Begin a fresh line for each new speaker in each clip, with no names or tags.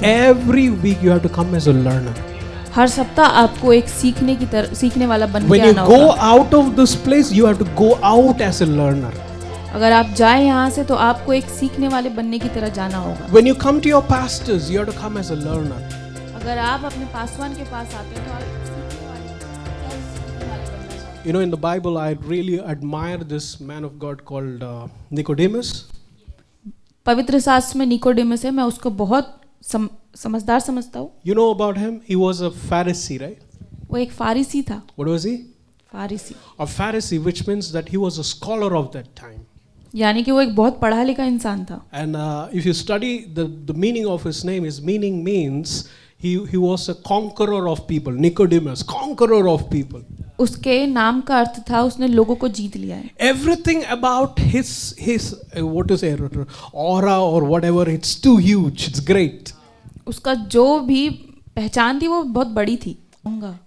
Every week you have to come as a learner.
हर सप्ताह आपको एक सीखने वाला बन के
When you
आना
go
होगा।
out of this place, you have to go out as a learner.
अगर आप जाए यहाँ से तो आपको एक सीखने वाले बनने की तरह जाना होगा।
When you come to your pastors, you have to come as a learner.
अगर आप अपने पासवान के पास आते हैं तो आप एक सीखने वाले बनना चाहिए।
You know, in the Bible, I really admire this man of God called Nicodemus.
पवित्र शास्त्र में निकोडेमस है, मैं उसको बहुत समझदार समझता हूँ।
You know about him? He was a Pharisee, right?
वो एक फारिसी था।
What was he?
फारिसी
A Pharisee, which means that he was a scholar of that time.
यानी कि वो एक बहुत पढ़ा लिखा इंसान था।
And if you study the meaning of his name, his meaning means he was a conqueror of people. Nicodemus, conqueror of people.
उसके नाम का अर्थ था उसने लोगों को जीत लिया है।
Everything about his what to say, aura or whatever, it's too huge. It's great.
उसका जो भी पहचान थी वो बहुत बड़ी थी।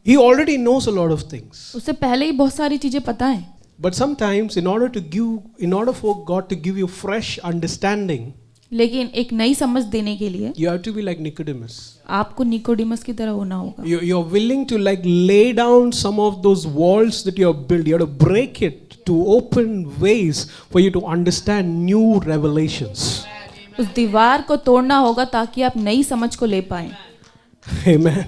He already knows a lot of things.
उससे पहले ही बहुत सारी चीजें पता है।
But sometimes, in order for God to give you fresh understanding,
लेकिन एक नई समझ देने के लिए
you have to be like Nicodemus.
आपको निकोडेमस की तरह होना होगा।
You're willing to like lay down some of those walls that you have built. You have to break it to open ways for you to understand new revelations.
उस दीवार को तोड़ना होगा ताकि आप नई समझ को ले पाएं।
Amen.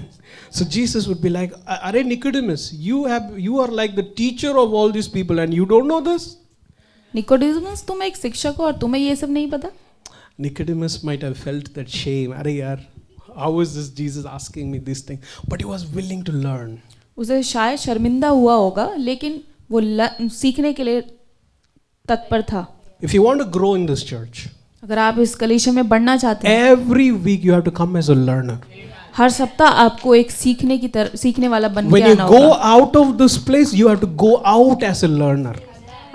So Jesus would be like, "Are Nicodemus, you are like the teacher of all these people, and you don't know this?"
Nicodemus, तुम एक शिक्षक हो और तुम्हें ये सब नहीं पता?
Nicodemus might have felt that shame. अरे यार, how is this Jesus asking me this thing? But he was willing to learn.
उसे शायद शर्मिंदा हुआ होगा, लेकिन वो सीखने के लिए तत्पर था।
If you want to grow in this church,
अगर आप इस कलीसिया में बढ़ना चाहते हैं,
every week you have to come as a learner.
हर सप्ताह आपको एक सीखने वाला बन के
When you
आना
go
होगा।
out of this place, you have to go out as a learner.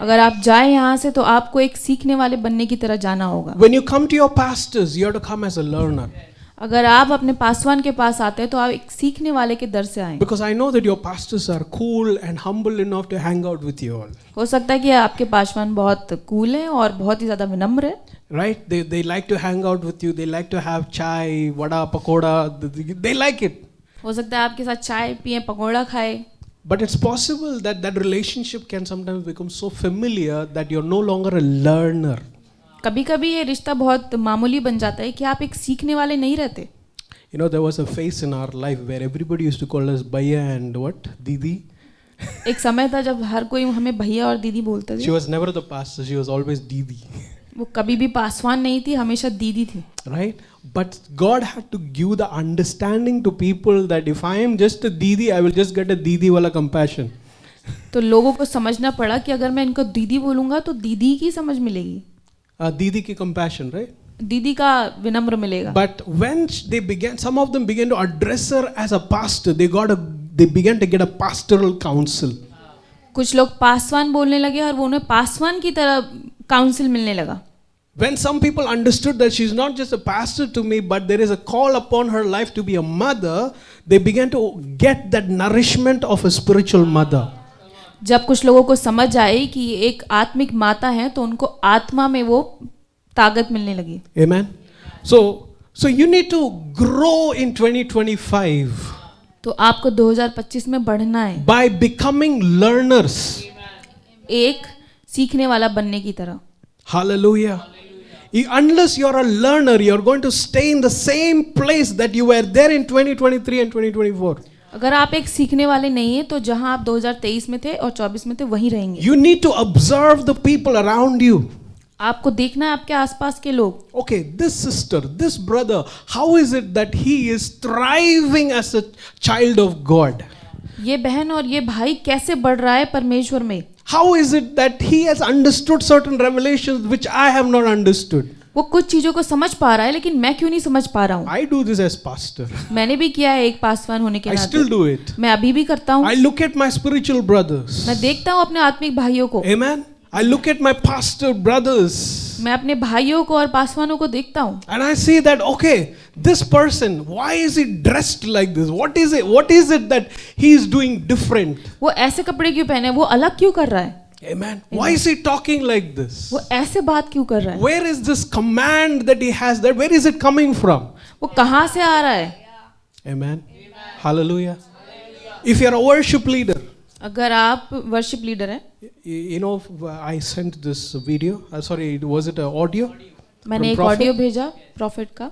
अगर आप जाए यहाँ से तो आपको एक सीखने वाले बनने की तरह जाना होगा।
When you come to your pastors, you have to come as a learner.
अगर आप अपने पासवान के पास आते हैं तो आप एक सीखने वाले के दर से आएं।
Because I know that your pastors are cool and humble enough to hang out with you all.
हो सकता है कि आपके पासवान बहुत कूल हैं और बहुत ही ज़्यादा विनम्र हैं।
Right? They like to hang out with you. They like to have chai, vada, pakoda. They like it.
हो सकता है आपके साथ चाय पिए, पकौड़ा खाए।
But it's possible that relationship can sometimes become so familiar that you're no longer a learner.
कभी-कभी ये रिश्ता बहुत मामूली बन जाता है कि आप एक सीखने वाले नहीं रहते।
You know, there was a phase in our life where everybody used to call us Bhaiya and what? Didi.
एक समय था जब हर कोई हमें भैया और दीदी बोलते
She
थे।
was never the pastor. She was always Didi.
वो कभी भी पासवान नहीं थी, हमेशा दीदी थी।
Right? But God had to give the understanding to people that if I am just a Didi, I will just get a Didi wala compassion.
तो लोगों को समझना पड़ा कि अगर मैं इनको दीदी बोलूँगा तो दीदी की समझ मिलेगी।
Didi ki compassion, right?
दीदी का विनम्र मिलेगा।
But when some of them began to address her as a pastor, they began to get a pastoral counsel.
कुछ लोग पासवान बोलने लगे और वो उन्हें पासवान की तरह काउंसिल मिलने लगा।
When some people understood that she's not just a pastor to me, but there is a call upon her life to be a mother, they began to get that nourishment of a spiritual mother.
जब कुछ लोगों को समझ आई कि ये एक आत्मिक माता है तो उनको आत्मा में वो ताकत मिलने लगी।
Amen. So you need to grow in 2025.
तो आपको 2025 में बढ़ना है
By becoming learners.
एक सीखने वाला बनने की तरह।
Hallelujah. Unless you're a learner, you're going to stay in the same place that you were there in 2023 and 2024.
अगर आप एक सीखने वाले नहीं हैं तो जहां आप 2023 में थे और 24 में थे वहीं रहेंगे।
You need to observe the people around you.
आपको देखना है आपके आसपास के लोग।
Okay, this sister, this brother, how is it that he is thriving as a child of God?
ये बहन और ये भाई कैसे बढ़ रहा है परमेश्वर में?
How is it that he has understood certain revelations which I have not understood?
वो कुछ चीजों को समझ पा रहा है लेकिन मैं क्यों नहीं समझ पा रहा हूँ?
I do this as pastor.
मैंने भी किया है एक पासवान होने के
I
नाते।
still do it.
मैं अभी भी करता हूँ।
I look at my spiritual brothers.
मैं देखता हूँ अपने आत्मिक भाइयों को।
Amen. I look at my pastor brothers.
मैं अपने भाइयों को और पासवानों को देखता हूँ।
And I see that, okay, this person, why is he dressed like this? What is it that he is doing different?
वो ऐसे कपड़े क्यों पहने? वो अलग क्यों कर रहा है?
Amen. Why is he talking like this?
वो ऐसे बात क्यों कर रहा है?
Where is this command that he has? Where is it coming from?
वो कहाँ से आ रहा है?
Amen. Hallelujah. If you are a worship leader,
अगर आप वर्शिप लीडर हैं,
you know, I sent this video. Sorry, was it an audio?
मैंने
From
एक
prophet?
ऑडियो भेजा प्रॉफिट का.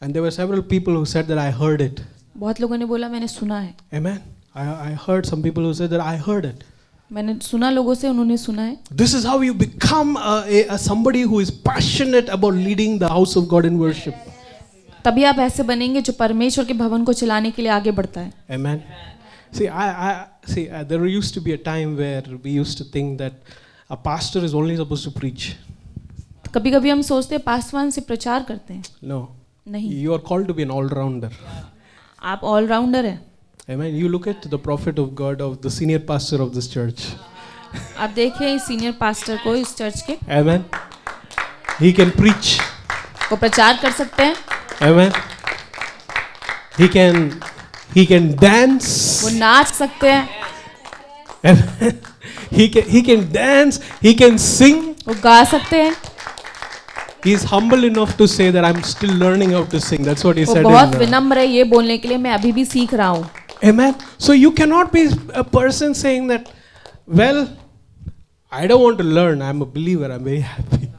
And there were several people who said that I heard it.
बहुत लोगों ने बोला मैंने सुना है.
Amen. I heard some people who said that I heard it.
मैंने सुना लोगों से, उन्होंने सुना है.
This is how you become a somebody who is passionate about leading the house of God in worship.
तभी आप ऐसे बनेंगे जो परमेश्वर के भवन को चलाने के लिए आगे बढ़ता है.
Amen. See, there used to be a time where we used to think that a pastor is only supposed to preach.
कभी-कभी हम सोचते हैं पासवान से प्रचार करते हैं.
No.
नहीं.
You are called to be an all-rounder.
आप ऑलराउंडर हैं.
Amen. You look at the prophet of God, of the senior pastor of this church.
आप देखें सीनियर पास्टर को इस चर्च के,
Amen. He can preach.
वो प्रचार कर सकते हैं.
Amen. He can dance.
वो नाच सकते हैं.
Amen. He can dance. He can sing.
वो गा सकते हैं.
He is humble enough to say that I'm still learning how to sing. That's what he
वो
said.
बहुत विनम्र है ये बोलने के लिए, मैं अभी भी सीख रहा हूँ.
Amen. So you cannot be a person saying that, well, I don't want to learn. I'm a believer. I'm very happy.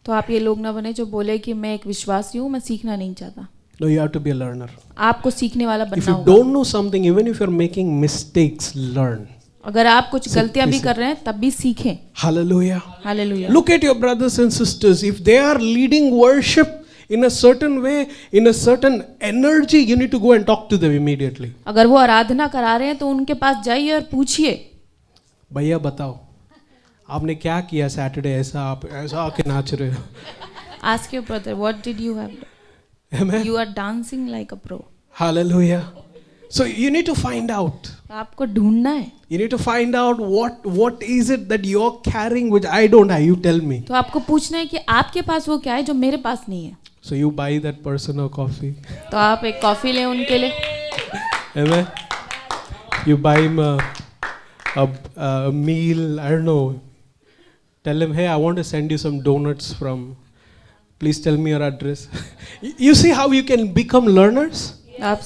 तो आप ये लोग ना बने जो बोले कि मैं एक विश्वासी हूँ, मैं सीखना नहीं चाहता.
No, you have to be a learner.
आपको सीखने वाला
If
बनना
you
होगा.
don't know something, even if you're making mistakes, learn.
अगर आप कुछ गलतियां भी कर रहे हैं तब भी सीखें.
Hallelujah.
Hallelujah.
Look at your brothers and sisters. If they are leading worship in a certain way, in a certain energy, you need to go and talk to them immediately.
अगर वो आराधना करा रहे हैं तो उनके पास जाइए और पूछिए,
भैया बताओ, आपने क्या किया सैटरडे, ऐसा आप ऐसा आके नाच रहे हो.
ask your brother what did you have done?
Amen.
You are dancing like a pro.
Hallelujah. So you need to find out.
आपको ढूंढना है.
You need to find out what is it that you're carrying which I don't have. You tell me.
तो आपको पूछना है कि आपके पास वो क्या है जो मेरे पास नहीं है.
So you buy that person a coffee.
तो आप एक कॉफी लें उनके लिए.
Amen. You buy him a meal. I don't know. Tell him, hey, I want to send you some donuts from. Please tell me your address. You see how you can become learners?
आप